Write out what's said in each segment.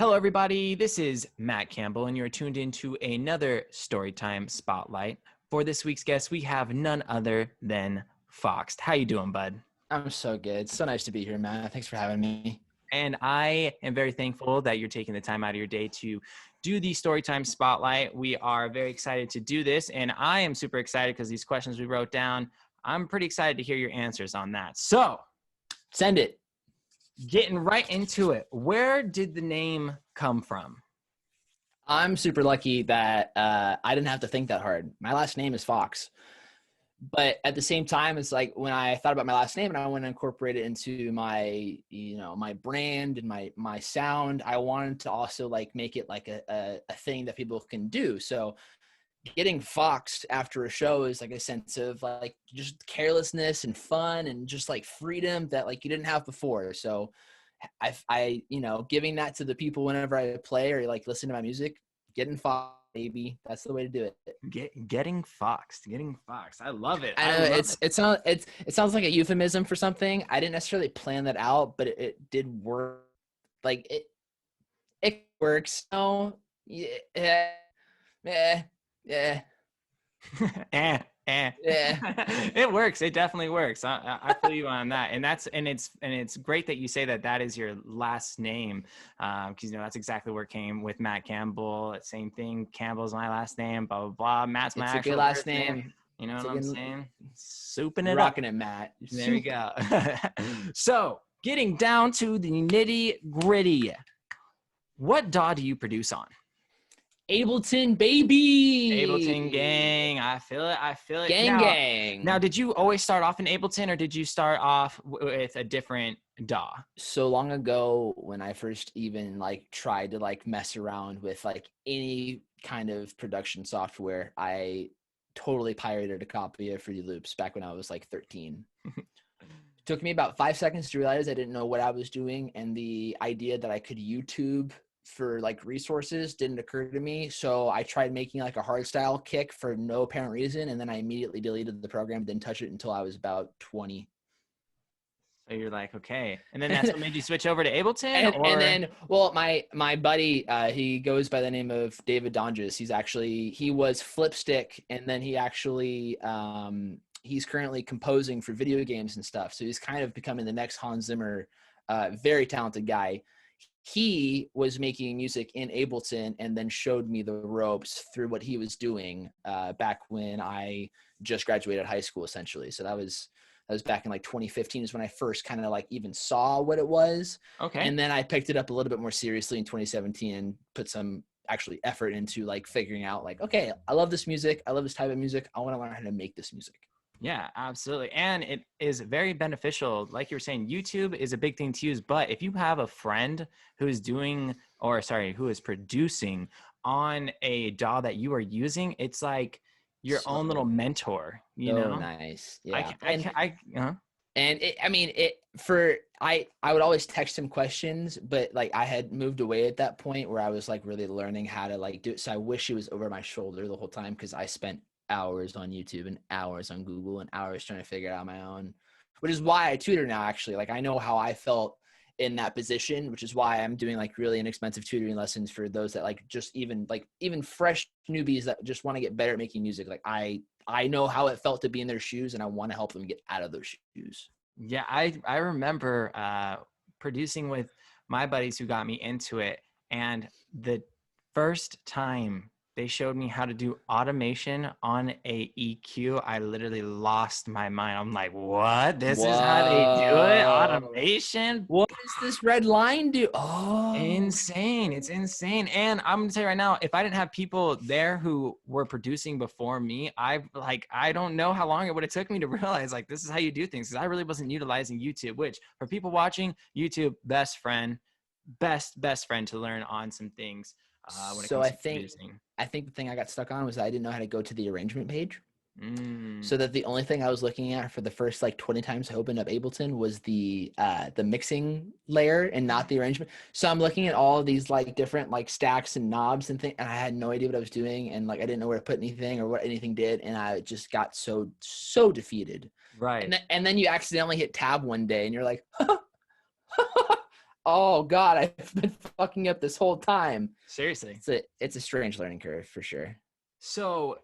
Hello, everybody. This is Matt Campbell, and you're tuned into another StoryTime Spotlight. For this week's guest, we have none other than Fox. How you doing, bud? I'm so good. It's so nice to be here, Matt. Thanks for having me. And I am very thankful that you're taking the time out of your day to do the Storytime Spotlight. We are very excited to do this, and I am super excited because these questions we wrote down, I'm pretty excited to hear your answers on that. So, Send it. getting right into it, where did the name come from? I'm super lucky that I didn't have to think that hard. My last name is Fox. But at the same time, it's like when I thought about my last name and I want to incorporate it into my, my brand and my sound, I wanted to also like make it like a thing that people can do. So getting Foxed after a show is like a sense of like just carelessness and fun and just like freedom that like you didn't have before. So I giving that to the people whenever I play or like listen to my music, getting Foxed, baby. That's the way to do it. Getting foxed. I love it. I know it sounds like a euphemism for something. I didn't necessarily plan that out, but it did work. Like it works. So yeah. Yeah. It works. It definitely works. I feel you on that. And it's great that you say that is your last name. Because that's exactly where it came with Matt Campbell. Same thing. Campbell's my last name, blah, blah, blah. Matt's my actual last name. You know what I'm saying? Souping it rocking up. it, Matt. There you go. So getting down to the nitty gritty. What DAW do you produce on? Ableton, baby. Ableton gang. I feel it. Gang. Now, did you always start off in Ableton or did you start off with a different DAW? So long ago when I first even like tried to like mess around with like any kind of production software, I totally pirated a copy of Fruity Loops back when I was like 13. Took me about 5 seconds to realize I didn't know what I was doing. And the idea that I could YouTube for like resources didn't occur to me. So I tried making like a hardstyle kick for no apparent reason. And then I immediately deleted the program, didn't touch it until I was about 20. So you're like, okay. And then that's what made you switch over to Ableton? And then, well, my buddy, he goes by the name of David Donges. He was Flipstick. And then he actually, he's currently composing for video games and stuff. So he's kind of becoming the next Hans Zimmer, very talented guy. He was making music in Ableton and then showed me the ropes through what he was doing back when I just graduated high school, essentially. So that was back in like 2015 is when I first kind of like even saw what it was. Okay. And then I picked it up a little bit more seriously in 2017 and put some actually effort into like figuring out like, okay, I love this music. I love this type of music. I want to learn how to make this music. Yeah, absolutely. And it is very beneficial. Like you were saying, YouTube is a big thing to use. But if you have a friend who is who is producing on a DAW that you are using, it's like your own little mentor, you know? Nice. Yeah. I would always text him questions, but like I had moved away at that point where I was like really learning how to like do it. So I wish he was over my shoulder the whole time because I spent hours on YouTube and hours on Google and hours trying to figure it out on my own, which is why I tutor now. Actually, like I know how I felt in that position, which is why I'm doing like really inexpensive tutoring lessons for those that like just even fresh newbies that just want to get better at making music. Like I know how it felt to be in their shoes and I want to help them get out of those shoes. Yeah. I remember producing with my buddies who got me into it. And the first time they showed me how to do automation on a EQ, I literally lost my mind. I'm like, what? This is how they do it? Automation? What does this red line do? Oh, insane. It's insane. And I'm going to tell you right now, if I didn't have people there who were producing before me, I don't know how long it would have took me to realize like, this is how you do things. Because I really wasn't utilizing YouTube, which for people watching, YouTube, best friend to learn on some things. When it comes to producing. I think the thing I got stuck on was I didn't know how to go to the arrangement page. So that the only thing I was looking at for the first like 20 times I opened up Ableton was the mixing layer and not the arrangement. So I'm looking at all of these like different like stacks and knobs and things, and I had no idea what I was doing, and like I didn't know where to put anything or what anything did, and I just got so defeated. Right. And then you accidentally hit tab one day, and you're like, oh God, I've been fucking up this whole time. Seriously. It's a strange learning curve for sure. So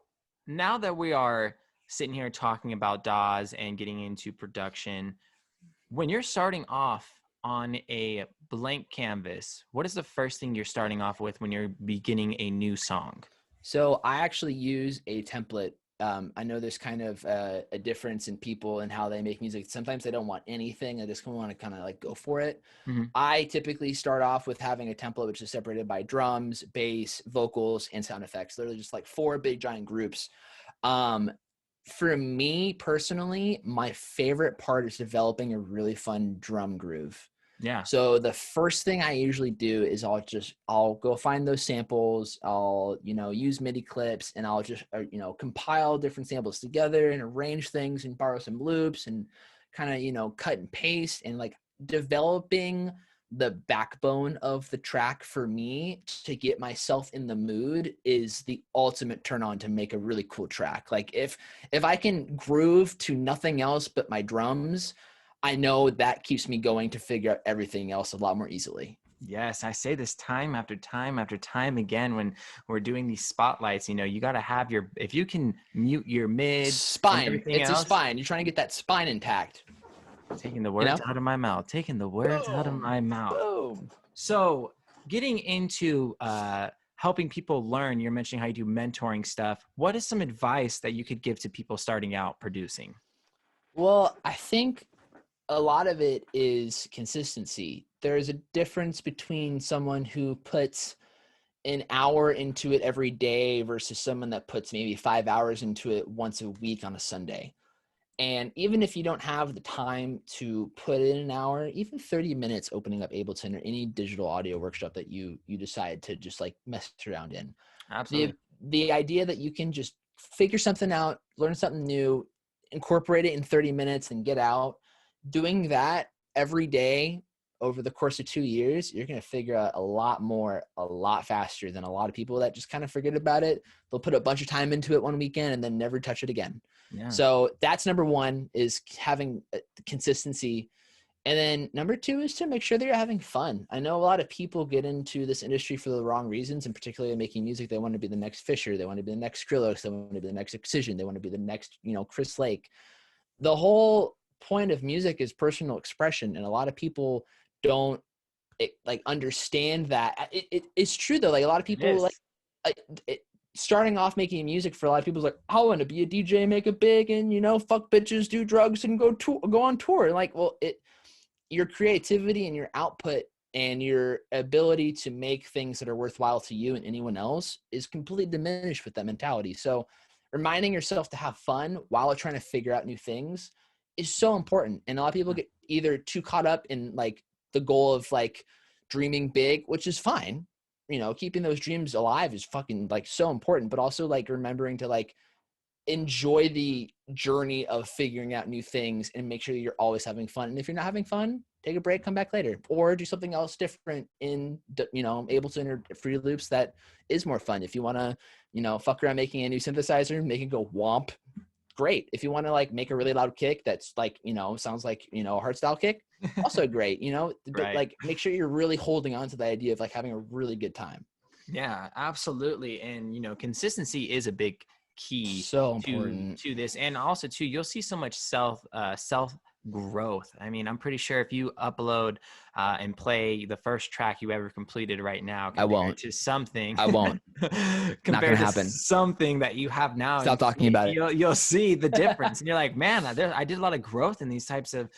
now that we are sitting here talking about DAWs and getting into production, when you're starting off on a blank canvas, what is the first thing you're starting off with when you're beginning a new song? So I actually use a template. I know there's kind of a difference in people and how they make music. Sometimes they don't want anything. They just want to kind of like go for it. Mhm. I typically start off with having a template which is separated by drums, bass, vocals, and sound effects. Literally just like 4 big giant groups. Um, for me personally, my favorite part is developing a really fun drum groove. Yeah. So the first thing I usually do is I'll go find those samples. I'll, use MIDI clips, and I'll just, compile different samples together and arrange things and borrow some loops and kind of, cut and paste, and like developing the backbone of the track for me to get myself in the mood is the ultimate turn on to make a really cool track. Like if I can groove to nothing else but my drums, I know that keeps me going to figure out everything else a lot more easily. Yes, I say this time after time after time again when we're doing these spotlights. You got to have if you can mute your mids and Spine. everything It's a else. spine. You're trying to get that spine intact. Taking the You words know? out of my mouth. Taking the words out of Boom. my mouth. Boom. So, getting into helping people learn, you're mentioning how you do mentoring stuff. What is some advice that you could give to people starting out producing? Well, I think a lot of it is consistency. There's a difference between someone who puts an hour into it every day versus someone that puts maybe 5 hours into it once a week on a Sunday. And even if you don't have the time to put in an hour, even 30 minutes opening up Ableton or any digital audio workshop that you decide to just like mess around in. The Absolutely. the idea that you can just figure something out, learn something new, incorporate it in 30 minutes and get out, doing that every day over the course of 2 years, you're going to figure out a lot more, a lot faster than a lot of people that just kind of forget about it. They'll put a bunch of time into it one weekend and then never touch it again. Yeah. So that's number one, is having consistency. And then number two is to make sure that you're having fun. I know a lot of people get into this industry for the wrong reasons, and particularly making music. They want to be the next Fisher. They want to be the next Skrillex. They want to be the next Excision. They want to be the next, Chris Lake. The whole point of music is personal expression. And a lot of people don't understand that. It's true though. Like a lot of It people is. starting off making music, for a lot of people is like, I want to be a DJ, make it big, and fuck bitches, do drugs, and go on tour. Like, well, your creativity and your output and your ability to make things that are worthwhile to you and anyone else is completely diminished with that mentality. So reminding yourself to have fun while trying to figure out new things is so important. And a lot of people get either too caught up in like the goal of like dreaming big, which is fine. Keeping those dreams alive is fucking like so important, but also like remembering to like enjoy the journey of figuring out new things and make sure that you're always having fun. And if you're not having fun, take a break, come back later, or do something else different in, Ableton or Fruity Loops that is more fun. If you want to, fuck around making a new synthesizer, make it go womp, great. If you want to like make a really loud kick that's like, sounds like, a hardstyle kick, also great, but Right. like make sure you're really holding on to the idea of like having a really good time. Yeah, absolutely. And consistency is a big key So to important. this. And also too, you'll see so much self growth. I mean, I'm pretty sure if you upload and play the first track you ever completed right now I won't. to something I won't. Not gonna compared to happen. something that you have now, Stop talking about it. you'll see the difference. And you're like, man, I did a lot of growth in these types of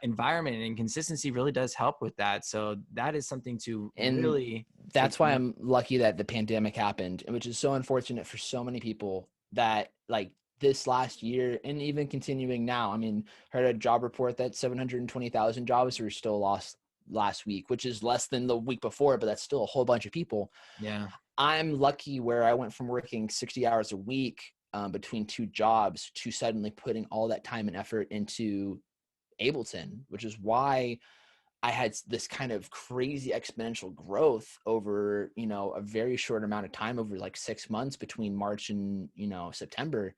environment, and consistency really does help with that. So that is something to And really take that's why note. I'm lucky that the pandemic happened, which is so unfortunate for so many people that like this last year and even continuing now. I mean, heard a job report that 720,000 jobs were still lost last week, which is less than the week before, but that's still a whole bunch of people. Yeah. I'm lucky where I went from working 60 hours a week between 2 jobs to suddenly putting all that time and effort into Ableton, which is why I had this kind of crazy exponential growth over, a very short amount of time, over like 6 months between March and, September.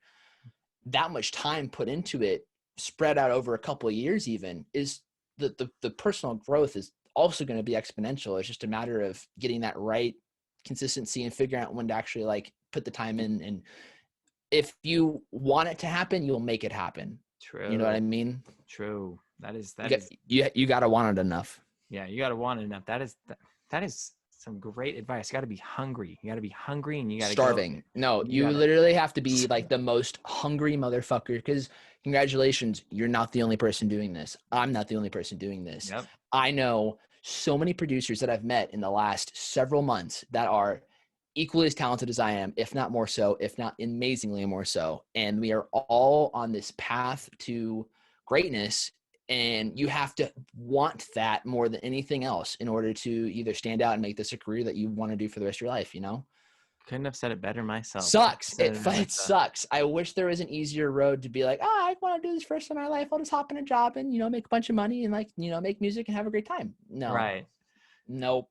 That much time put into it, spread out over a couple of years, even, is the personal growth is also going to be exponential. It's just a matter of getting that right consistency and figuring out when to actually like put the time in. And if you want it to happen, you'll make it happen. True. You know what I mean? True. That is you got to want it enough. Yeah, you got to want it enough. That is some great advice. You got to be hungry. You got to be hungry, and you got to starving. No, you literally have to be like the most hungry motherfucker, because congratulations, you're not the only person doing this. I'm not the only person doing this. Yep. I know so many producers that I've met in the last several months that are equally as talented as I am, if not more so, if not amazingly more so. And we are all on this path to greatness. And you have to want that more than anything else in order to either stand out and make this a career that you want to do for the rest of your life, you know? Couldn't have said it better myself. Sucks. It sucks. I wish there was an easier road to be like, I want to do this first in my life. I'll just hop in a job and, make a bunch of money and make music and have a great time. No. Right. Nope.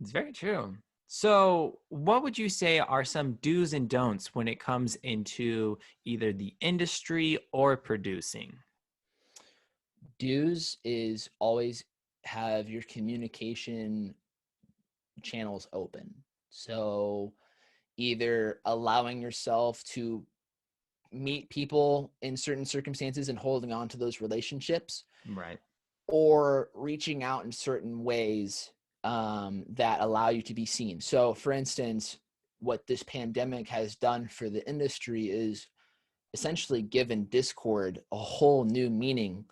It's very true. So what would you say are some do's and don'ts when it comes into either the industry or producing? Do's is always have your communication channels open. So either allowing yourself to meet people in certain circumstances and holding on to those relationships, right, or reaching out in certain ways that allow you to be seen. So for instance, what this pandemic has done for the industry is essentially given Discord a whole new meaning.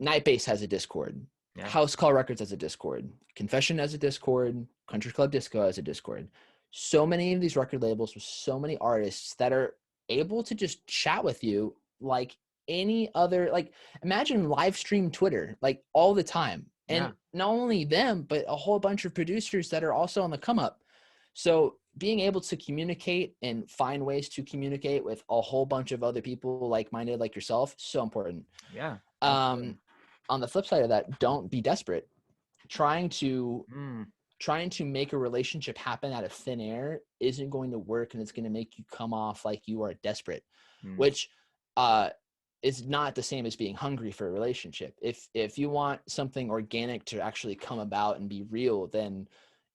Nightbase has a Discord. Yeah. House Call Records has a Discord. Confession has a Discord. Country Club Disco has a Discord. So many of these record labels with so many artists that are able to just chat with you like any other, like imagine live stream Twitter, like all the time. And not only them, but a whole bunch of producers that are also on the come up. So being able to communicate and find ways to communicate with a whole bunch of other people like-minded like yourself, so important. Yeah. On the flip side of that, don't be desperate. Trying to make a relationship happen out of thin air isn't going to work, and it's going to make you come off like you are desperate, which is not the same as being hungry for a relationship. If you want something organic to actually come about and be real, then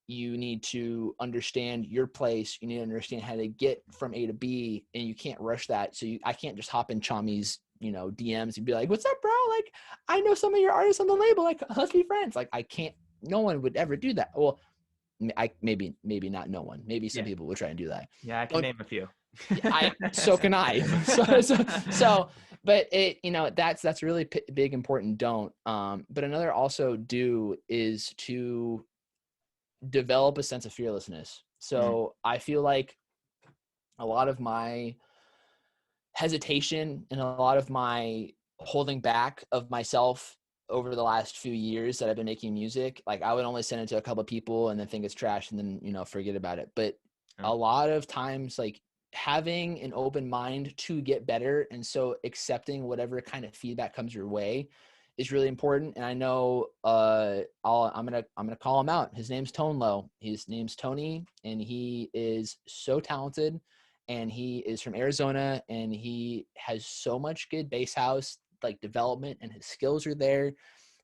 you need to understand your place. You need to understand how to get from A to B, and you can't rush that. So I can't just hop in Chami's DMs and be like, what's up, bro? Like, I know some of your artists on the label, like, let's be friends. Like, I can't, no one would ever do that. Well, maybe not no one. Maybe some people would try and do that. Yeah, I can name a few. So can I. So, but that's really big, important don't. But another also do is to develop a sense of fearlessness. So I feel like a lot of my hesitation and a lot of my holding back of myself over the last few years that I've been making music, like I would only send it to a couple of people and then think it's trash and then, forget about it. But a lot of times, like having an open mind to get better. And so accepting whatever kind of feedback comes your way is really important. And I know I'm gonna call him out. His name's Tone Low. His name's Tony, and he is so talented. And he is from Arizona, and he has so much good bass house like development, and his skills are there,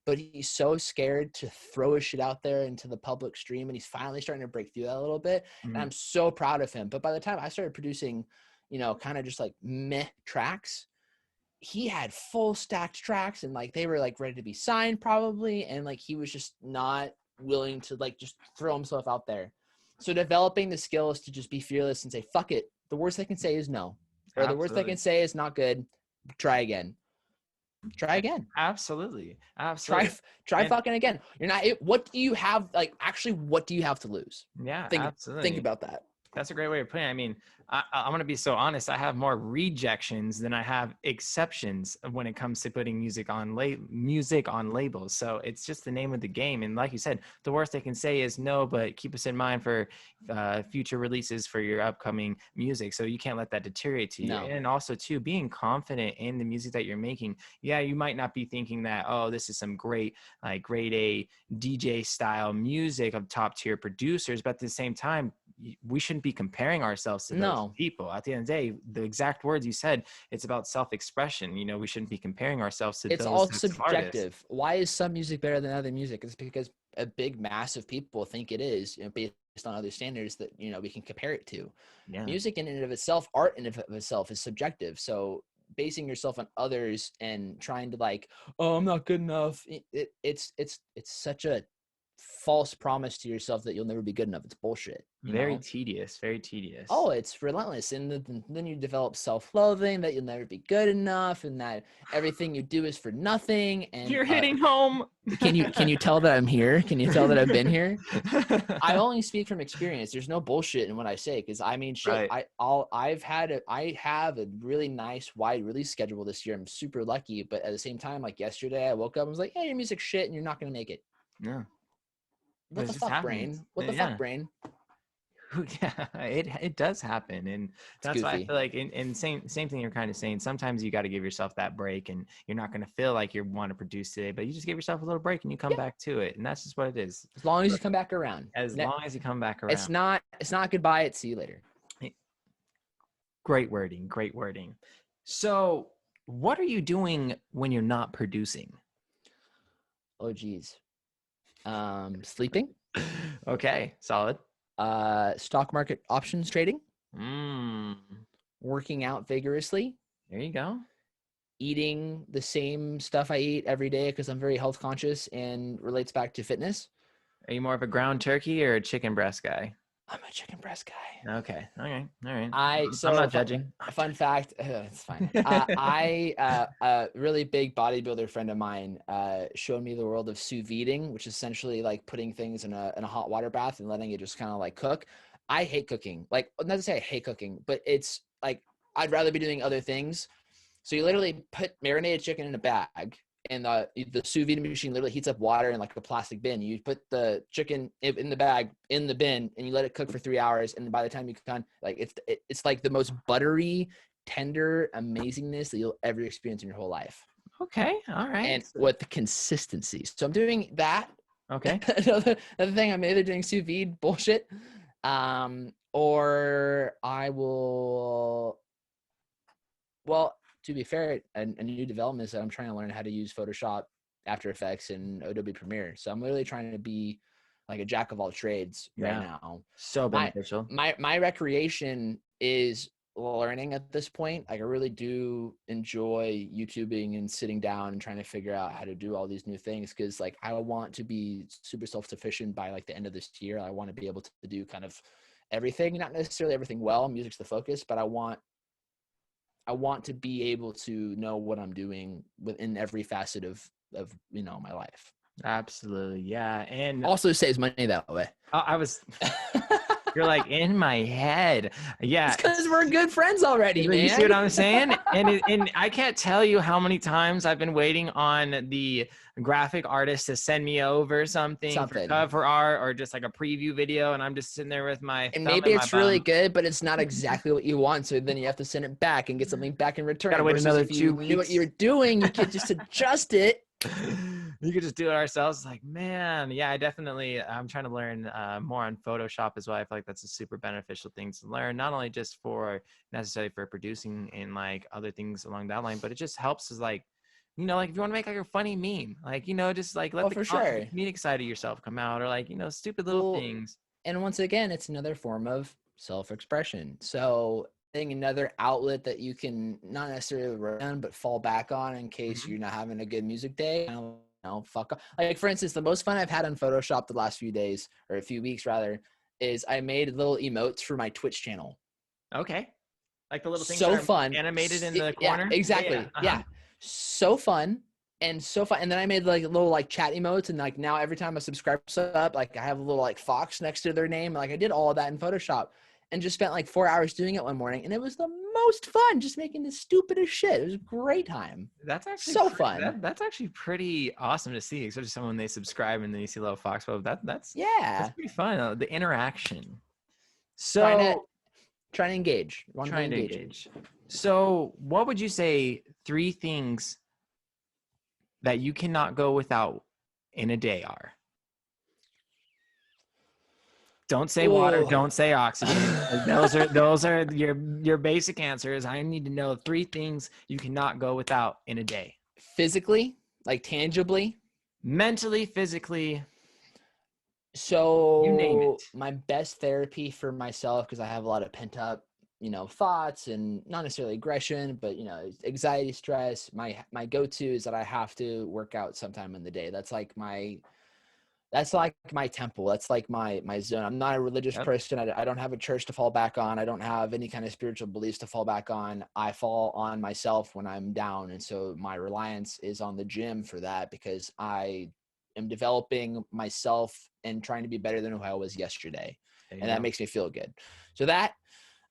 but he's so scared to throw his shit out there into the public stream. And he's finally starting to break through that a little bit. And I'm so proud of him. But by the time I started producing, kind of just like meh tracks, he had full stacked tracks, and like they were like ready to be signed probably. And like he was just not willing to like just throw himself out there. So developing the skills to just be fearless and say, fuck it. The worst they can say is no. Or the worst they can say is not good. Try again. Absolutely. Try fucking again. You're not, what do you have? Like, actually, what do you have to lose? Yeah, absolutely. Think about that. That's a great way of putting it. I mean, I'm going to be so honest. I have more rejections than I have exceptions when it comes to putting music on labels. So it's just the name of the game. And like you said, the worst they can say is no, but keep us in mind for future releases for your upcoming music. So you can't let that deteriorate to you. No. And also too, being confident in the music that you're making. Yeah, you might not be thinking that, oh, this is some great, like grade A DJ style music of top tier producers, but at the same time, we shouldn't be comparing ourselves to those No. people. At the end of the day, the exact words you said, it's about self-expression. We shouldn't be comparing ourselves to It's those all types of artists. subjective. Why is some music better than other music? It's because a big mass of people think it is, based on other standards that, we can compare it to. Yeah. Music in and of itself, art in and of itself is subjective. So basing yourself on others and trying to like, oh, I'm not good enough. It's such a false promise to yourself that you'll never be good enough. It's bullshit. Very tedious, very tedious. Oh, it's relentless. And then you develop self-loathing that you'll never be good enough and that everything you do is for nothing. And you're hitting home. Can you tell that I'm here? Can you tell that I've been here? I only speak from experience. There's no bullshit in what I say. Cause I mean, shit, Right. I have a really nice wide release schedule this year. I'm super lucky. But at the same time, like yesterday I woke up and was like, hey, your music's shit and you're not going to make it. Yeah. What the fuck, brain? What the fuck, brain? Yeah, it does happen. And that's why I feel like in same thing you're kind of saying, sometimes you got to give yourself that break, and you're not going to feel like you want to produce today, but you just give yourself a little break and you come back to it. And that's just what it is. As long as you come back around. As long as you come back around. It's not goodbye, it's see you later. Great wording. Great wording. So what are you doing when you're not producing? Oh, geez. Sleeping. Okay. Solid. Stock market options trading. Mm. Working out vigorously. There you go. Eating the same stuff I eat every day because I'm very health conscious and relates back to fitness. Are you more of a ground turkey or a chicken breast guy? I'm a chicken breast guy. Okay. All right. I'm not judging. Fun fact. It's fine. A really big bodybuilder friend of mine showed me the world of sous videing, which is essentially like putting things in a hot water bath and letting it just kind of like cook. I hate cooking. Like, not to say I hate cooking, but it's like I'd rather be doing other things. So you literally put marinated chicken in a bag, and the sous vide machine literally heats up water in like a plastic bin. You put the chicken in the bag in the bin, and you let it cook for 3 hours. And by the time you can, like it's like the most buttery, tender amazingness that you'll ever experience in your whole life. Okay, all right. And with the consistency, so I'm doing that. Okay. another thing, I'm either doing sous vide bullshit, or I will. Well, to be fair, a new development is that I'm trying to learn how to use Photoshop, After Effects, and Adobe Premiere. So I'm really trying to be like a jack of all trades right now. So beneficial. My recreation is learning at this point. Like I really do enjoy YouTubing and sitting down and trying to figure out how to do all these new things. Cause like I want to be super self-sufficient by like the end of this year. I want to be able to do kind of everything, not necessarily everything well. Music's the focus, but I want to be able to know what I'm doing within every facet of my life. Absolutely. Yeah. And also saves money that way. You're like in my head. Yeah. It's because we're good friends already, man. You see what I'm saying? And I can't tell you how many times I've been waiting on the graphic artist to send me over something for cover art or just like a preview video. And I'm just sitting there with my and maybe it's really good, but it's not exactly what you want. So then you have to send it back and get something back in return. Gotta wait another 2 weeks. You knew what you were doing. You could just adjust it. You could just do it ourselves. It's like, man, yeah, I'm trying to learn more on Photoshop as well. I feel like that's a super beneficial thing to learn, not only just for necessarily for producing and like other things along that line, but it just helps as like, like if you want to make like a funny meme, like, just like let the comedic side of yourself come out, or like, stupid little things. And once again, it's another form of self-expression. So another outlet that you can not necessarily run but fall back on in case you're not having a good music day. Fuck off. Like for instance, the most fun I've had on Photoshop the last few days, or a few weeks rather, is I made little emotes for my Twitch channel. Okay. Like the little things so that are fun animated in the corner. Yeah, exactly. Yeah. So fun. And so fun. And then I made like little like chat emotes, and like now every time a subscriber up, like I have a little like fox next to their name. Like I did all of that in Photoshop. And just spent like 4 hours doing it one morning. And it was the most fun, just making the stupidest shit. It was a great time. That's actually so fun. That's actually pretty awesome to see, especially someone they subscribe and then you see a little fox. That's pretty fun. The interaction. So trying to engage. Trying to engage. So what would you say 3 things that you cannot go without in a day are? Don't say water. Don't say oxygen. Like, those are your basic answers. I need to know 3 things you cannot go without in a day. Physically, like tangibly. Mentally, physically, So you name it. my best therapy for myself, because I have a lot of pent up, thoughts and not necessarily aggression, but anxiety, stress. My go-to is that I have to work out sometime in the day. That's like my temple. That's like my zone. I'm not a religious Yep. person. I don't have a church to fall back on. I don't have any kind of spiritual beliefs to fall back on. I fall on myself when I'm down. And so my reliance is on the gym for that, because I am developing myself and trying to be better than who I was yesterday. And that makes me feel good. So that,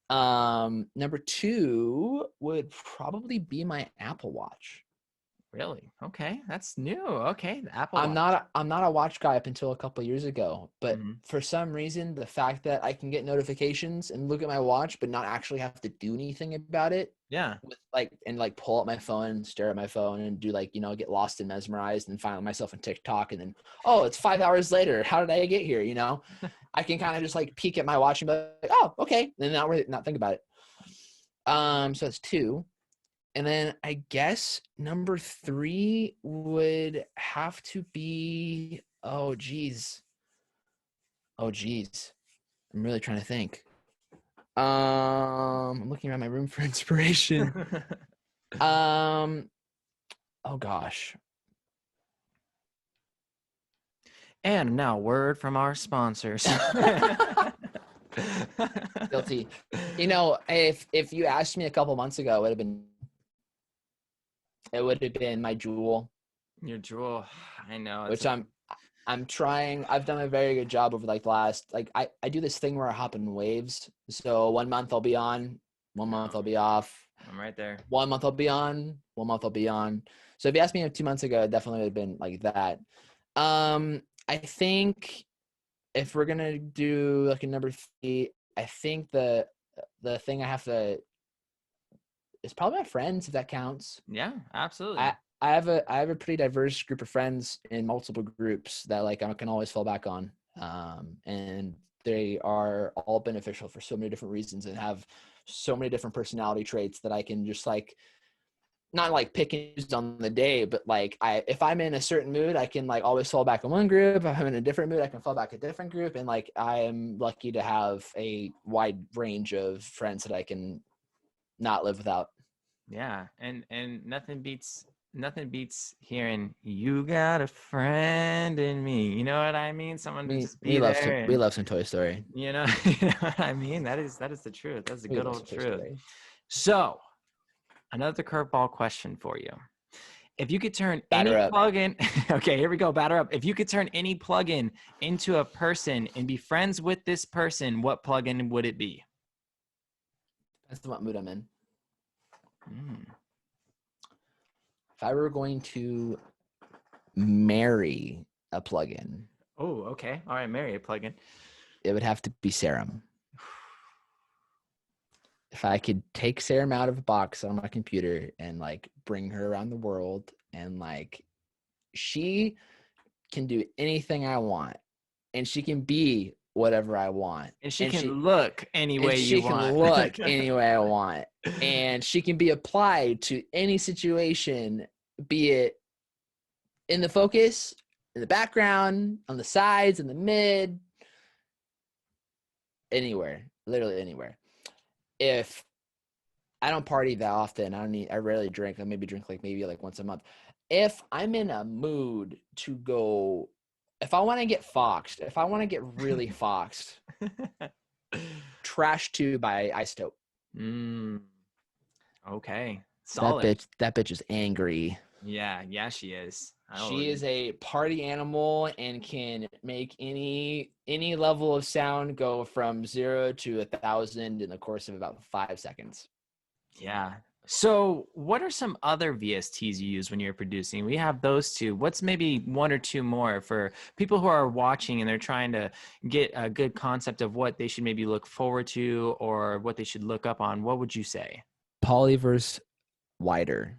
number 2 would probably be my Apple Watch. Really? Okay, that's new. Okay, the Apple I'm Watch. not a watch guy up until a couple of years ago, but Mhm. for some reason, the fact that I can get notifications and look at my watch, but not actually have to do anything about it, Yeah. with pull up my phone and stare at my phone and do get lost and mesmerized and find myself on TikTok, and then, oh, it's 5 hours later. How did I get here? I can kind of just peek at my watch and be like, oh, okay, and not think about it. So that's 2. And then I guess number 3 would have to be, oh geez. I'm really trying to think. I'm looking around my room for inspiration. Oh gosh. And now, word from our sponsors. Guilty. If you asked me a couple months ago, it would have been my Jewel. Your Jewel, I know. Which I'm trying. I've done a very good job over the last, I do this thing where I hop in waves. So 1 month I'll be on, 1 month I'll be off. I'm right there. 1 month I'll be on, 1 month I'll be on. So if you asked me 2 months ago, it definitely would have been like that. I think if we're gonna do a number 3, I think the thing I have to, it's probably my friends, if that counts. Yeah, absolutely. I have a pretty diverse group of friends in multiple groups that I can always fall back on. And they are all beneficial for so many different reasons and have so many different personality traits that I can just not pick and choose on the day, but if I'm in a certain mood, I can always fall back on one group. If I'm in a different mood, I can fall back a different group. And I am lucky to have a wide range of friends that I can not live without. Yeah, and nothing beats hearing "You got a friend in me." You know what I mean? Someone to just be there. We love some Toy Story. You know, you know what I mean? That is the truth. That's the good old truth. So, another curveball question for you. If you could turn any plugin, okay, here we go. Batter up. If you could turn any plugin into a person and be friends with this person, what plugin would it be? That's what mood I'm in. If I were going to marry a plugin. Oh, okay. All right, marry a plugin. It would have to be Serum. If I could take Serum out of a box on my computer and bring her around the world, and she can do anything I want, and she can be whatever I want, and she can look any way you want. She can look any way I want, and she can be applied to any situation, be it in the focus, in the background, on the sides, in the mid, anywhere, literally anywhere. If I don't party that often, I rarely drink. I maybe drink maybe once a month. If I'm in a mood to go, if I want to get foxed, if I want to get really foxed, Trash 2 by Isotope. Okay. Solid. That bitch is angry. Yeah, she is. She is a party animal and can make any level of sound go from 0 to 1,000 in the course of about 5 seconds. Yeah. So what are some other VSTs you use when you're producing? We have those 2. What's maybe 1 or 2 more for people who are watching and they're trying to get a good concept of what they should maybe look forward to or what they should look up on? What would you say? Polyverse Wider.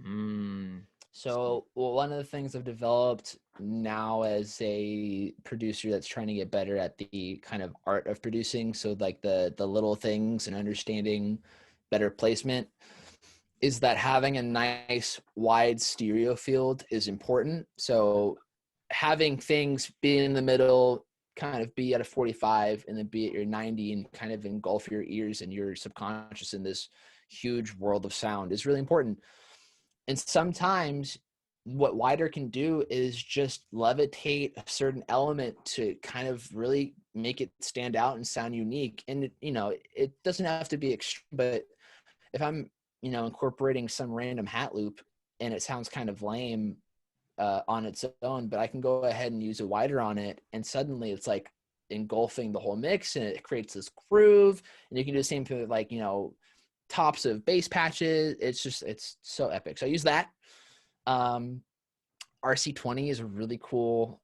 Mm. So one of the things I've developed now as a producer that's trying to get better at the kind of art of producing. So like the little things and understanding better placement, is that having a nice wide stereo field is important. So having things be in the middle, kind of be at a 45 and then be at your 90 and kind of engulf your ears and your subconscious in this huge world of sound is really important. And sometimes what wider can do is just levitate a certain element to kind of really make it stand out and sound unique. And, you know, it doesn't have to be extreme, but if I'm, you know, incorporating some random hat loop and it sounds kind of lame on its own, but I can go ahead and use a wider on it, and suddenly it's like engulfing the whole mix, and it creates this groove. And you can do the same thing with, like, you know, tops of bass patches. It's so epic. So I use that. RC20 is a really cool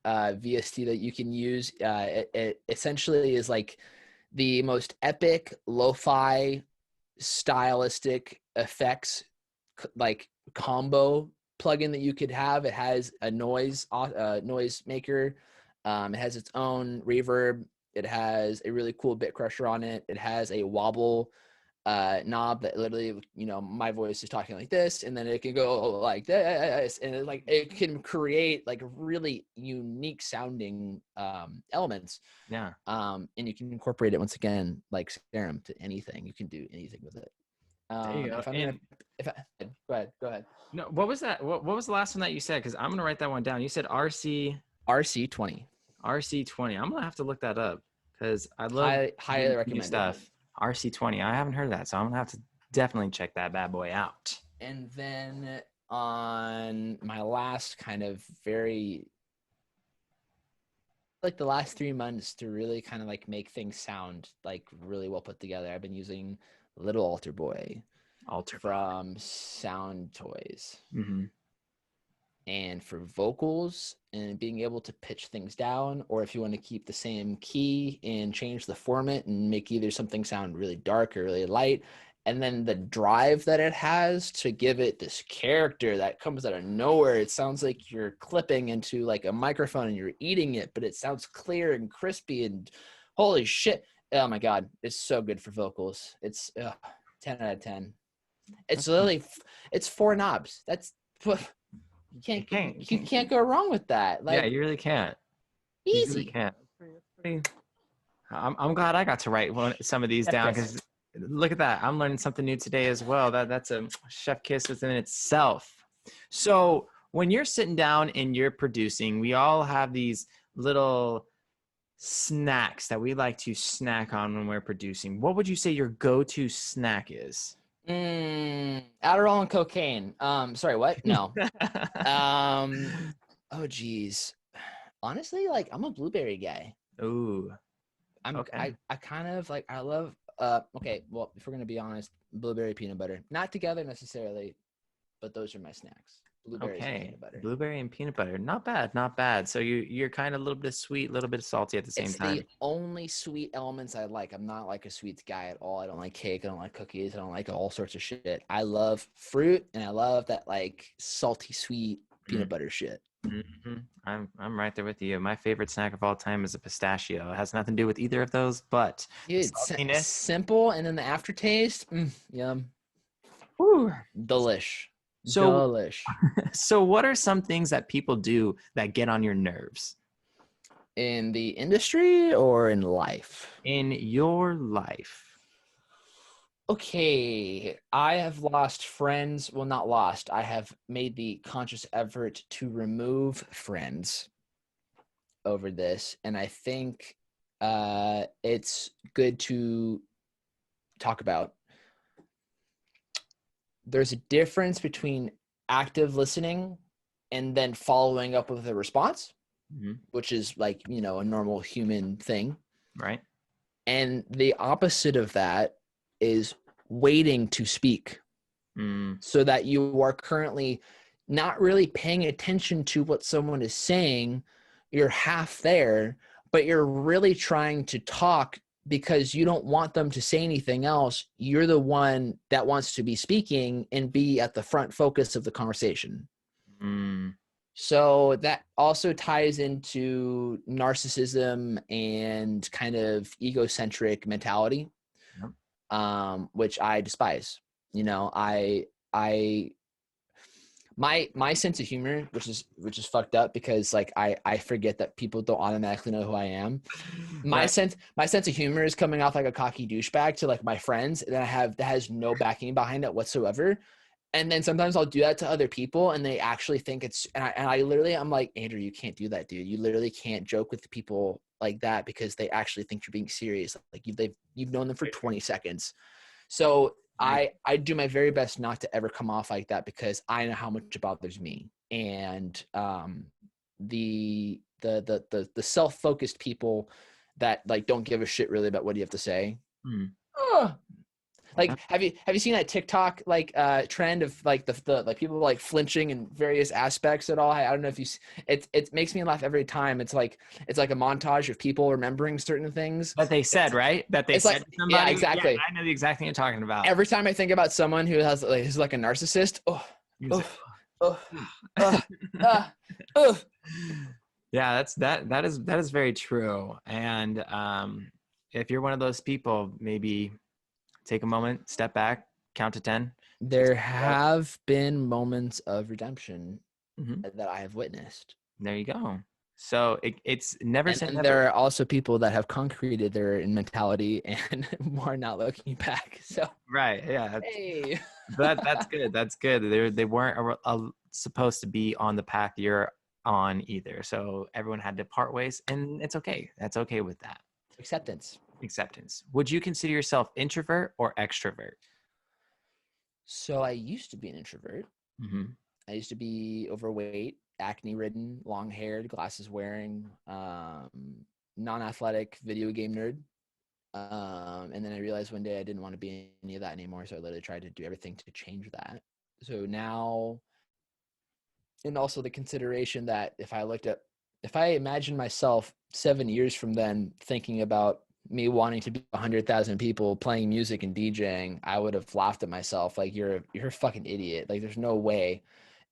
VST that you can use. It essentially is like the most epic lo-fi stylistic effects like combo plugin that you could have. It has a noise maker. It has its own reverb. It has a really cool bit crusher on it. It has a wobble knob that literally, you know, my voice is talking like this, and then it can go like this, and it can create like really unique sounding elements. Yeah. And you can incorporate it once again, like serum, to anything. You can do anything with it. There you go. Go ahead. No, what was that? What was the last one that you said? Because I'm gonna write that one down. You said RC20. RC20. I'm gonna have to look that up because I love highly recommend stuff. it. RC20. I haven't heard of that, so I'm gonna have to definitely check that bad boy out. And then on my last kind of very, like the last 3 months to really kind of like make things sound like really well put together, I've been using Little Alter Boy from Sound Toys. Mm-hmm. And for vocals and being able to pitch things down, or if you want to keep the same key and change the format and make either something sound really dark or really light, and then the drive that it has to give it this character that comes out of nowhere. It sounds like you're clipping into like a microphone and you're eating it, but it sounds clear and crispy, and holy shit. Oh my God. It's so good for vocals. It's 10 out of 10. It's literally, it's 4 knobs. That's, you can't go wrong with that. Like, yeah, you really can't. Easy. You really can't. I'm glad I got to write some of these down, because look at that. I'm learning something new today as well. That's a chef kiss within itself. So when you're sitting down and you're producing, we all have these little snacks that we like to snack on when we're producing. What would you say your go-to snack is? Adderall and cocaine. Sorry, what? No. Oh geez. Honestly, like, I'm a blueberry guy. Ooh. I kind of like, I love okay, well, if we're gonna be honest, blueberry peanut butter. Not together necessarily, but those are my snacks. Blueberries and peanut butter. Blueberry and peanut butter. Not bad, not bad. So you're kind of a little bit sweet, a little bit salty at the same time. It's the only sweet elements I like. I'm not like a sweets guy at all. I don't like cake. I don't like cookies. I don't like all sorts of shit. I love fruit, and I love that like salty sweet peanut butter shit. Mm-hmm. I'm right there with you. My favorite snack of all time is a pistachio. It has nothing to do with either of those, but dude, simple, and then the aftertaste, yum. Whew. Delish. So what are some things that people do that get on your nerves? In the industry or in life? In your life. Okay, I have lost friends. Well, not lost. I have made the conscious effort to remove friends over this. And I think it's good to talk about. There's a difference between active listening and then following up with a response, which is like, you know, a normal human thing. Right. And the opposite of that is waiting to speak, so that you are currently not really paying attention to what someone is saying. You're half there, but you're really trying to talk because you don't want them to say anything else. You're the one that wants to be speaking and be at the front focus of the conversation. So that also ties into narcissism and kind of egocentric mentality, Yep. which I despise. You know, I my sense of humor, which is fucked up because like I forget that people don't automatically know who I am. My Right. sense of humor is coming off like a cocky douchebag to like my friends that I have that has no backing behind it whatsoever. And then sometimes I'll do that to other people and they actually think it's, and I literally, I'm like, Andrew, you can't do that, dude. You literally can't joke with people like that because they actually think you're being serious. Like you've known them for 20 seconds. So Right. I do my very best not to ever come off like that because I know how much it bothers me. And the self-focused people that like don't give a shit really about what you have to say. Hmm. Ugh. Like, Yep. have you seen that TikTok like trend of like the like people like flinching in various aspects at all? I don't know if you. It makes me laugh every time. It's like a montage of people remembering certain things. That they said, right? That they It's like said to yeah, somebody. Yeah, exactly. I know the exact thing you're talking about. Every time I think about someone who has like who's like a narcissist, oh, You're just oh, oh, oh, like, oh, oh. yeah, that is very true. And if you're one of those people, maybe take a moment, step back, count to 10. Just There have been moments of redemption Mhm. that I have witnessed. There you go. So it's never And say then never. there are also people that have concreted their mentality and are not looking back. So, Right. Yeah. hey, That's good. That's good. They weren't supposed to be on the path you're on either. So everyone had to part ways, and it's okay. That's okay with that. acceptance. Acceptance. Would you consider yourself introvert or extrovert? So I used to be an introvert. Hmm. I used to be overweight, acne ridden, long haired, glasses wearing, non athletic video game nerd. And then I realized one day I didn't want to be any of that anymore. So I literally tried to do everything to change that. So now, and also the consideration that if I imagine myself 7 years from then thinking about me wanting to be 100,000 people playing music and DJing, I would have laughed at myself like you're a fucking idiot. Like there's no way.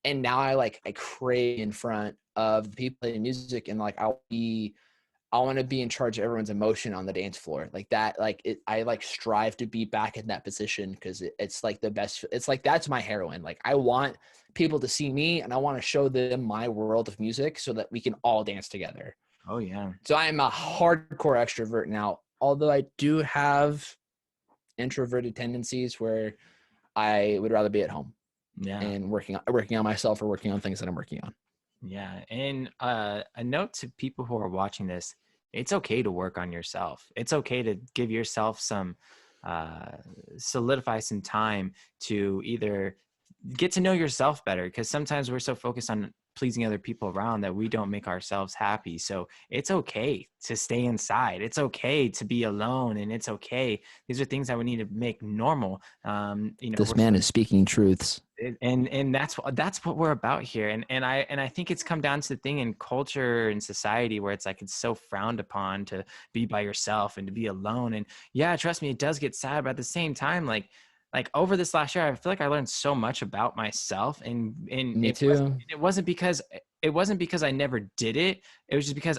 And now I crave in front of the people playing music and like I want to be in charge of everyone's emotion on the dance floor like that. I like strive to be back in that position because it's like the best. It's like that's my heroine. Like I want people to see me and I want to show them my world of music so that we can all dance together. Oh yeah. So I am a hardcore extrovert now, although I do have introverted tendencies where I would rather be at home Yeah. and working on myself or working on things that I'm working on. Yeah. And a note to people who are watching this, it's okay to work on yourself. It's okay to give yourself some uh solidify some time to either get to know yourself better, because sometimes we're so focused on pleasing other people around that we don't make ourselves happy. So it's okay to stay inside. It's okay to be alone, and it's okay. These are things that we need to make normal. This man is speaking truths. And that's what we're about here. And I think it's come down to the thing in culture and society where it's like it's so frowned upon to be by yourself and to be alone. And yeah, trust me, it does get sad, but at the same time, like over this last year, I feel like I learned so much about myself. And Me it wasn't too. it wasn't because it wasn't because I never did it. It was just because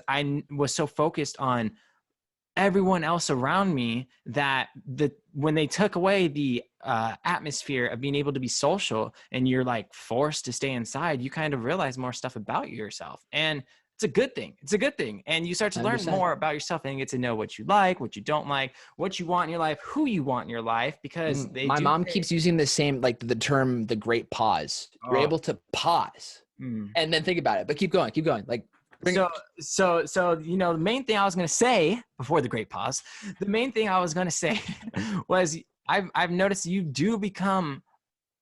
was so focused on everyone else around me that when they took away the atmosphere of being able to be social and you're like forced to stay inside, you kind of realize more stuff about yourself. And it's a good thing. It's a good thing. And you start to learn 100%. more about yourself and get to know what you like, what you don't like, what you want in your life, who you want in your life, because they My do mom say, keeps using the same, like the term, the great pause. You're oh, able to pause mm. and then think about it, but keep going, keep going. Like bring So, it. the main thing I was going to say before the great pause, the main thing I was going to say was I've noticed you do become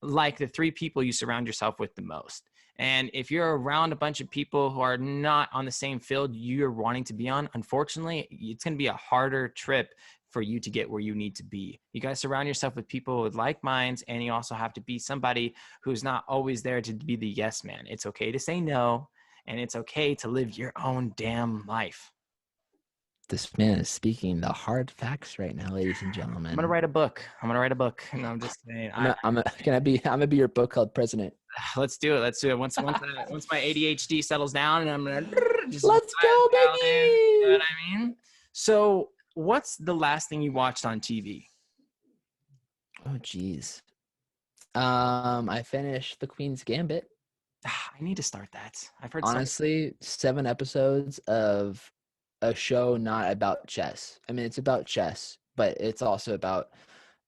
like the three people you surround yourself with the most. And if you're around a bunch of people who are not on the same field you're wanting to be on, unfortunately, it's going to be a harder trip for you to get where you need to be. You got to surround yourself with people with like minds, and you also have to be somebody who's not always there to be the yes man. It's okay to say no, and it's okay to live your own damn life. This man is speaking the hard facts right now, ladies and I'm gonna gentlemen. write a book. I'm gonna write a book. No, I'm just kidding. I'm gonna be your book club president. Let's do it. Once my ADHD settles down, and I'm gonna just Let's go, dial in. You know baby. what I mean? So, what's the last thing you watched on TV? Oh, geez. I finished The Queen's Gambit. I need to start that. I've heard Honestly, 7 episodes of a show not about chess. I mean, it's about chess, but it's also about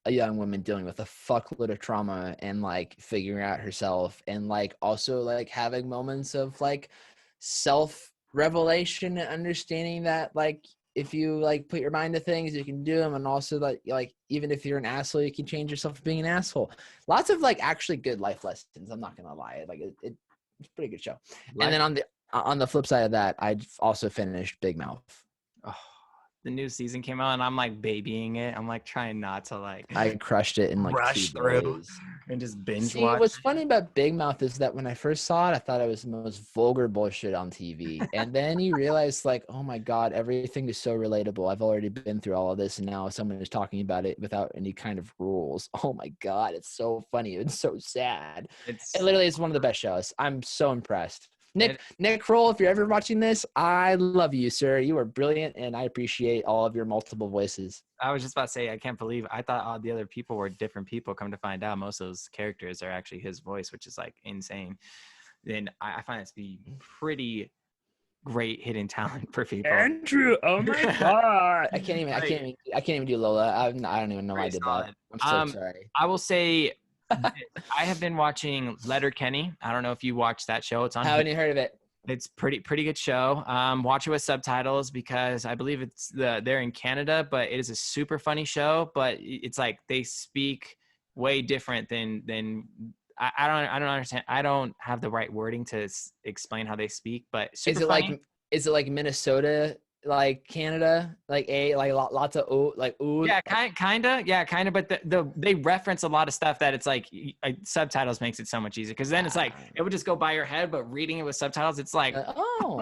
a young woman dealing with a fuckload of trauma and like figuring out herself and like also like having moments of like self revelation and understanding that like if you like put your mind to things you can do them, and also like even if you're an asshole you can change yourself from being an asshole. Lots of like actually good life lessons, I'm not gonna lie. Like it's a pretty good show. And then on the flip side of that, I also finished Big Mouth. Oh, the new season came out, and I'm like babying it. I'm like trying not to like I crushed it in like 2 rush through days. and just binge See, watch. what's funny about Big Mouth is that when I first saw it, I thought it was the most vulgar bullshit on TV. And then you realize, like, oh my God, everything is so relatable. I've already been through all of this, and now someone is talking about it without any kind of rules. Oh my God, it's so funny. It's so sad. It's It literally is one of the best shows. I'm so impressed. it, Nick Kroll, if you're ever watching this, I love you, sir. You are brilliant, and I appreciate all of your multiple voices. I was just about to say, I can't believe I thought all the other people were different people. Come to find out, most of those characters are actually his voice, which is like insane. Then I find it to be pretty great hidden talent for people. Andrew, oh my God. I can't even do Lola. I don't even know why I did solid. that. I'm so sorry. I will say I have been watching Letterkenny. I don't know if you watched that show. It's on. Haven't you heard of it? It's pretty good show. Watch it with subtitles because I believe they're in Canada, but it is a super funny show. But it's like they speak way different than I don't understand. I don't have the right wording to explain how they speak, but super funny. Is it like Minnesota, like Canada, like lots of ooh? Yeah, kind of. But they reference a lot of stuff that it's like subtitles makes it so much easier because then it's like it would just go by your head, but reading it with subtitles, it's like all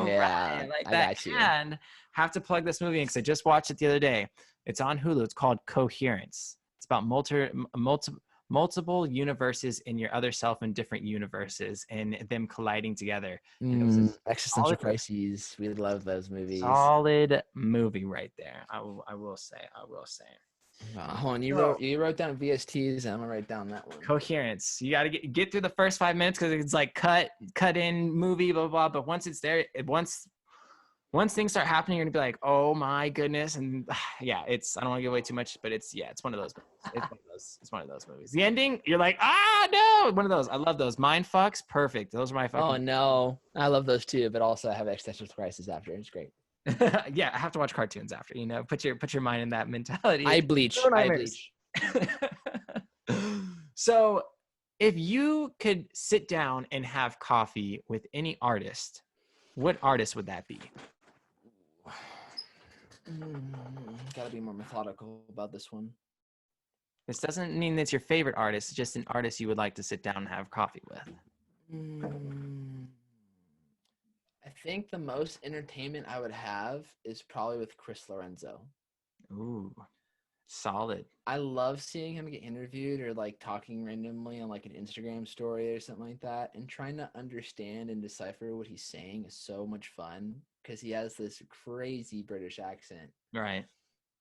yeah, right, like I that. got you. And have to plug this movie in because I just watched it the other day. It's on Hulu. It's called Coherence. It's about multiple universes in your other self in different universes and them colliding together. Existential crises. We love those movies. Solid movie right there. I will say. Hold on, you wrote down VSTs, and I'm gonna write down that one. Coherence. You got to get through the first 5 minutes because it's like cut in movie, blah, blah, blah. But once it's there, once things start happening, you're gonna be like, oh my goodness. And yeah, I don't want to give away too much, but it's one of those. It's one of those movies. The ending, you're like, no, one of those. I love those. Mind fucks, perfect. Those are my fucking. Oh no, I love those too, but also I have existential crisis after. It's great. Yeah, I have to watch cartoons after. Put your mind in that mentality. I bleach. So, if you could sit down and have coffee with any artist, what artist would that be? Gotta be more methodical about this one. This doesn't mean that's your favorite artist. It's just an artist you would like to sit down and have coffee with. I think the most entertainment I would have is probably with Chris Lorenzo. Ooh, solid. I love seeing him get interviewed or like talking randomly on like an Instagram story or something like that, and trying to understand and decipher what he's saying is so much fun because he has this crazy British accent. Right.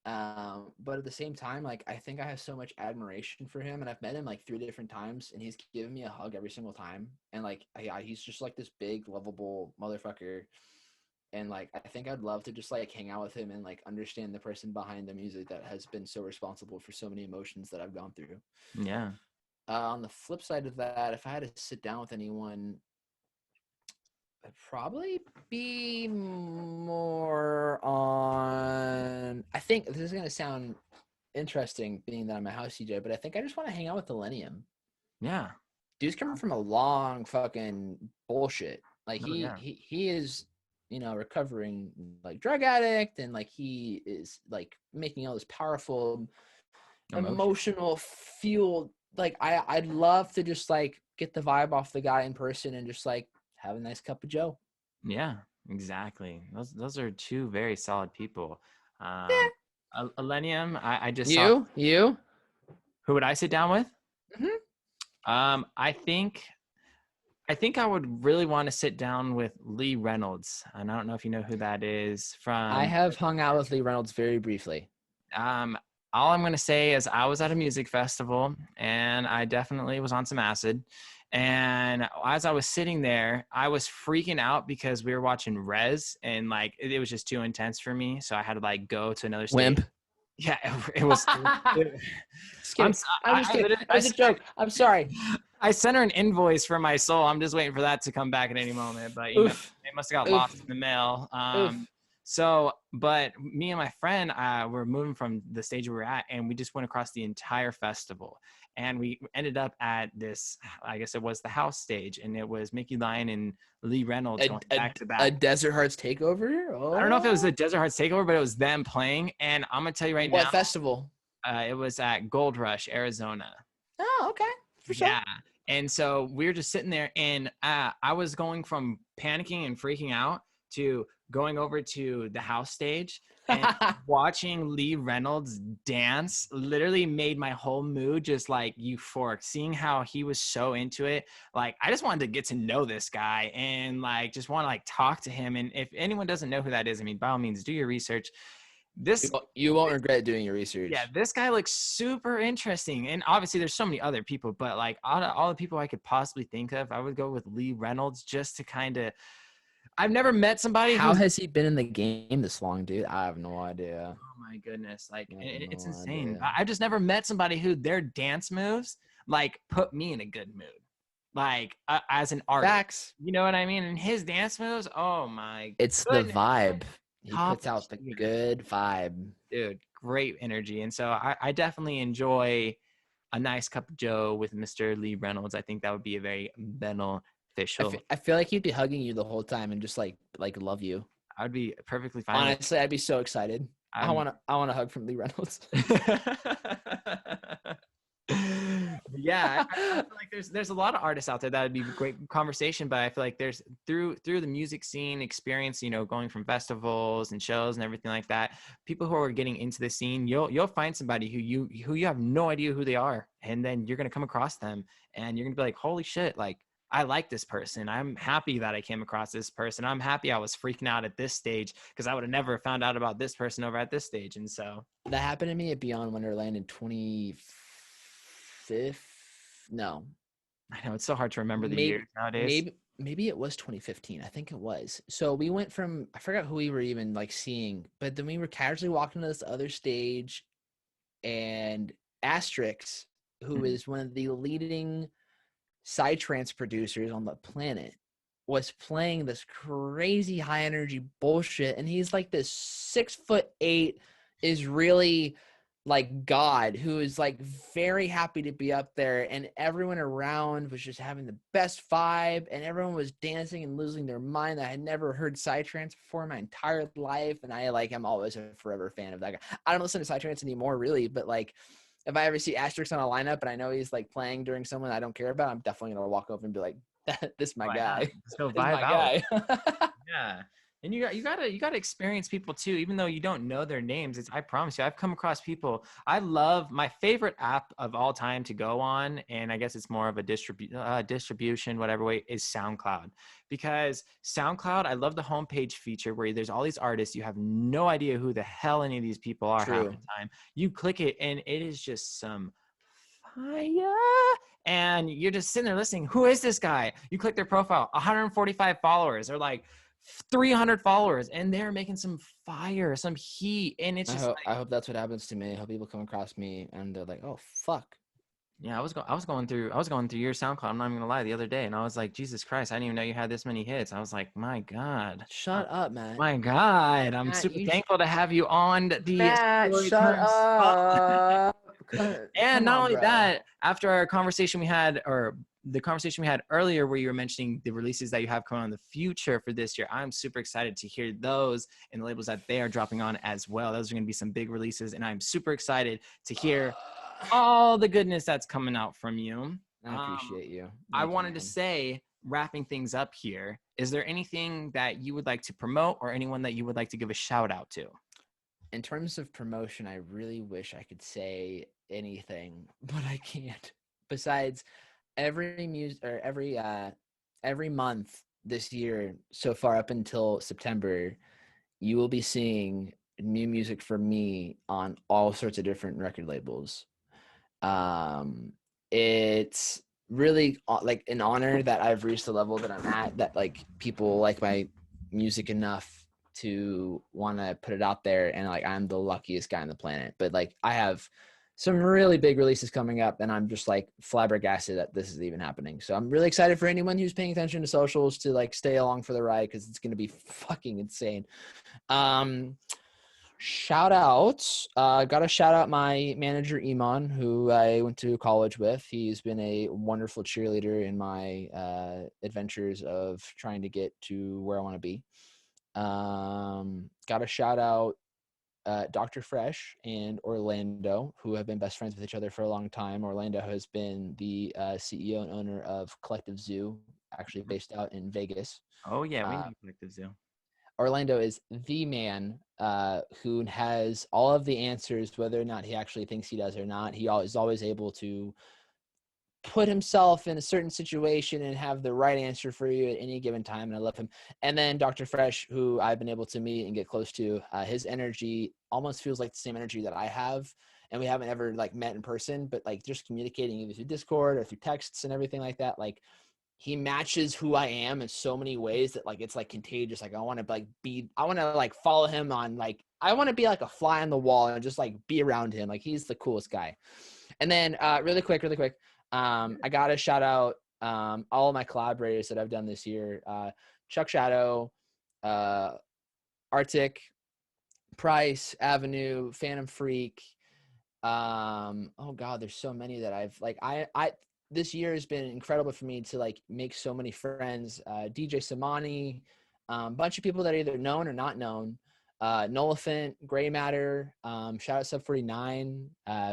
But at the same time, like I think I have so much admiration for him, and I've met him like 3 different times, and he's given me a hug every single time. And like, he's just like this big, lovable motherfucker. And like, I think I'd love to just like hang out with him and like understand the person behind the music that has been so responsible for so many emotions that I've gone through. Yeah. On the flip side of that, if I had to sit down with anyone, I'd probably be more on, I think this is going to sound interesting being that I'm a house DJ, but I think I just want to hang out with Millennium. Yeah. Dude's coming from a long fucking bullshit. Like he is, recovering like drug addict, and like he is like making all this powerful emotional fuel. Like I'd love to just like get the vibe off the guy in person and just like have a nice cup of Joe. Yeah, exactly. Those are 2 very solid people. Millennium, I just you. Who would I sit down with? Mm-hmm. I think I would really want to sit down with Lee Reynolds, and I don't know if you know who that is I from. have hung out with Lee Reynolds very briefly. Um, all I'm gonna say is I was at a music festival, and I definitely was on some acid. And as I was sitting there, I was freaking out because we were watching Rez, and like it was just too intense for me, so I had to like go to another stage. Wimp. Yeah, it was. Just I'm. kidding. I'm just I kidding. literally. That was a joke. I'm sorry. I sent her an invoice for my soul. I'm just waiting for that to come back at any moment. But you know, Oof. it must have got Oof. lost in the mail. Oof. So, but me and my friend were moving from the stage we were at, and we just went across the entire festival, and we ended up at this. I guess it was the house stage, and it was Mickey Lyon and Lee Reynolds going back to A back. Desert Hearts takeover? I don't know if it was Oh. the Desert Hearts Takeover, but it was them playing. And I'm gonna tell you right What now, festival? it was at Gold Rush, Arizona. Oh, okay. For sure. Yeah. And so we were just sitting there, and I was going from panicking and freaking out to going over to the house stage, and watching Lee Reynolds dance literally made my whole mood just like euphoric. Seeing how he was so into it, like I just wanted to get to know this guy and like just want to like talk to him. And if anyone doesn't know who that is, I mean, by all means, do your research. This You won't regret doing your Yeah, research. this guy looks super interesting. And obviously there's so many other people, but like all the people I could possibly think of, I would go with Lee Reynolds just to kind of, I've never met somebody How who's, has he been in the game this long, dude? I have no idea. oh my goodness, like I have it's no insane. idea. I've just never met somebody who their dance moves like put me in a good mood. Like as an artist, Facts. you know what I mean? And his dance moves, oh my It's the goodness. vibe. He Top puts out the tier. good vibe. Dude, great energy. And so I definitely enjoy a nice cup of Joe with Mr. Lee Reynolds. I think that would be a very beneficial. I feel like he'd be hugging you the whole time and just like love you. I would be perfectly fine with. Honestly, I'd be so excited. I I'm. want a hug from Lee Reynolds. Yeah, I feel like there's a lot of artists out there that would be great conversation, but I feel like there's through the music scene experience, you know, going from festivals and shows and everything like that, people who are getting into the scene, you'll find somebody who you have no idea who they are, and then you're gonna come across them, and you're gonna be like, holy shit, like I like this person. I'm happy that I came across this person. I'm happy I was freaking out at this stage because I would have never found out about this person over at this stage. And so That happened to me at Beyond Wonderland in 2015. No, I know it's so hard to remember the years nowadays. maybe it was 2015. I think it was. So we went from, I forgot who we were even like seeing, but then we were casually walking to this other stage, and Asterix, who is one of the leading psytrance producers on the planet, was playing this crazy high energy bullshit, and he's like this 6'8" Israeli like god who is like very happy to be up there, and everyone around was just having the best vibe, and everyone was dancing and losing their mind. I had never heard psytrance before in my entire life, and I'm always a forever fan of that guy. I don't listen to psytrance anymore really, but like if I ever see Asterix on a lineup and I know he's like playing during someone I don't care about, I'm definitely gonna walk over and be like, this is my guy. Just go This is vibe my out. guy. Yeah. And you gotta experience people too, even though you don't know their names. I promise you, I've come across people. I love my favorite app of all time to go on, and I guess it's more of a distribution, whatever way, is SoundCloud. Because SoundCloud, I love the homepage feature where there's all these artists. You have no idea who the hell any of these people are half True. the time. You click it, and it is just some fire. And you're just sitting there listening. Who is this guy? You click their profile, 145 followers, or like 300 followers, and they're making some fire, some heat, and it's just I hope that's what happens to me. I hope people come across me and they're like, oh fuck. yeah. I was going through your SoundCloud. I'm not even gonna lie, the other day, and I was like, Jesus Christ, I didn't even know you had this many hits. I was like, my God, Shut up, Matt. my God, I'm Matt, super thankful to have you on the Matt, shut StoryTime Spotlight. up. And Come not on, only bro. that, after our conversation we had, or the conversation we had earlier where you were mentioning the releases that you have coming on in the future for this year, I'm super excited to hear those and the labels that they are dropping on as well. Those are going to be some big releases, and I'm super excited to hear all the goodness that's coming out from you. I appreciate you. I Thank you, wanted to man. say, wrapping things up here, is there anything that you would like to promote or anyone that you would like to give a shout out to? In terms of promotion, I really wish I could say anything, but I can't. Besides, every month this year so far up until September, you will be seeing new music from me on all sorts of different record labels. It's really like an honor that I've reached the level that I'm at, that like people like my music enough to want to put it out there, and like I'm the luckiest guy on the planet. But like I have some really big releases coming up, and I'm just like flabbergasted that this is even happening. So I'm really excited for anyone who's paying attention to socials to like stay along for the ride, because it's going to be fucking insane. Shout out, gotta shout out my manager Iman, who I went to college with. He's been a wonderful cheerleader in my adventures of trying to get to where I want to be. Gotta shout out Dr. Fresh and Orlando, who have been best friends with each other for a long time. Orlando has been the CEO and owner of Collective Zoo, actually based out in Vegas. Oh yeah, we know Collective Zoo. Orlando is the man who has all of the answers, whether or not he actually thinks he does or not. He is always able to put himself in a certain situation and have the right answer for you at any given time. And I love him. And then Dr. Fresh, who I've been able to meet and get close to, his energy almost feels like the same energy that I have. And we haven't ever like met in person, but like just communicating either through Discord or through texts and everything like that. Like, he matches who I am in so many ways that like it's like contagious. Like I want to like follow him on, like I want to be like a fly on the wall and just like be around him. Like he's the coolest guy. And then really quick, I gotta shout out all of my collaborators that I've done this year. Chuck Shadow, Arctic, Price, Avenue, Phantom Freak. Oh God, there's so many that I've like I this year has been incredible for me to like make so many friends. DJ Samani, bunch of people that are either known or not known. Nolifant, Gray Matter, shout out Sub 49,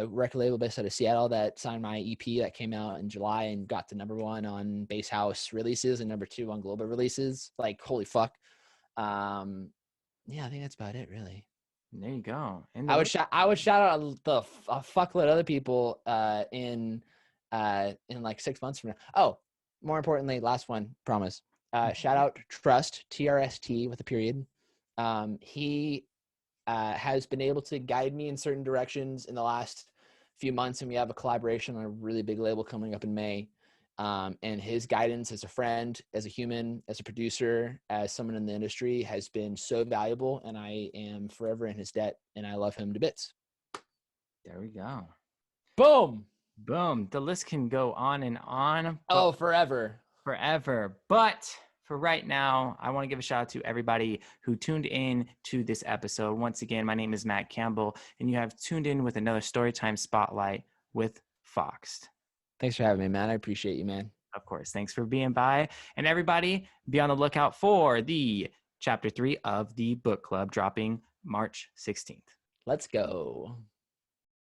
record label based out of Seattle that signed my EP that came out in July and got to #1 on Bass House releases and #2 on global releases. Like, holy fuck. Yeah, I think that's about it, really. There you go. And I would shout out a fuckload of other people in like 6 months from now. Oh, more importantly, last one, promise. Shout out Trust, TRST with a period. He has been able to guide me in certain directions in the last few months, and we have a collaboration on a really big label coming up in May. And his guidance as a friend, as a human, as a producer, as someone in the industry has been so valuable, and I am forever in his debt, and I love him to bits. There we go. Boom. Boom. The list can go on and on. Oh, forever. Forever. But for right now, I want to give a shout out to everybody who tuned in to this episode. Once again, my name is Matt Campbell, and you have tuned in with another Storytime Spotlight with Foxed. Thanks for having me, man. I appreciate you, man. Of course. Thanks for being by. And everybody, be on the lookout for the Chapter 3 of the book club dropping March 16th. Let's go.